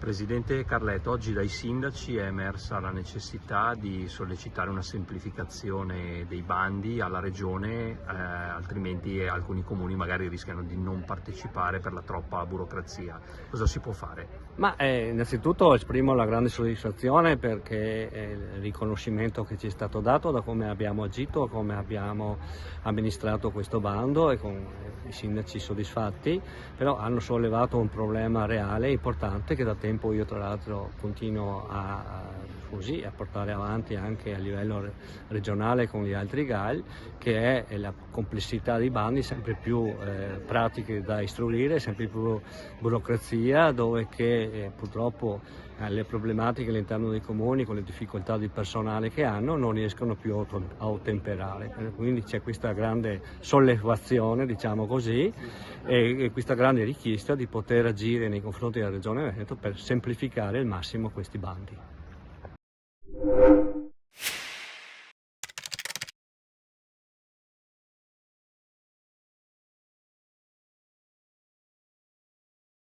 Presidente Carletto, oggi dai sindaci è emersa la necessità di sollecitare una semplificazione dei bandi alla Regione, altrimenti alcuni comuni magari rischiano di non partecipare per la troppa burocrazia. Cosa si può fare? Innanzitutto esprimo la grande soddisfazione perché il riconoscimento che ci è stato dato da come abbiamo agito, come abbiamo amministrato questo bando e con i sindaci soddisfatti, però hanno sollevato un problema reale e importante che da tempo io tra l'altro continuo a portare avanti anche a livello regionale con gli altri GAL, che è la complessità dei bandi, sempre più pratiche da istruire, sempre più burocrazia, dove purtroppo le problematiche all'interno dei comuni con le difficoltà di personale che hanno non riescono più a ottemperare, quindi c'è questa grande sollevazione, diciamo così, e questa grande richiesta di poter agire nei confronti della Regione Veneto per semplificare al massimo questi bandi.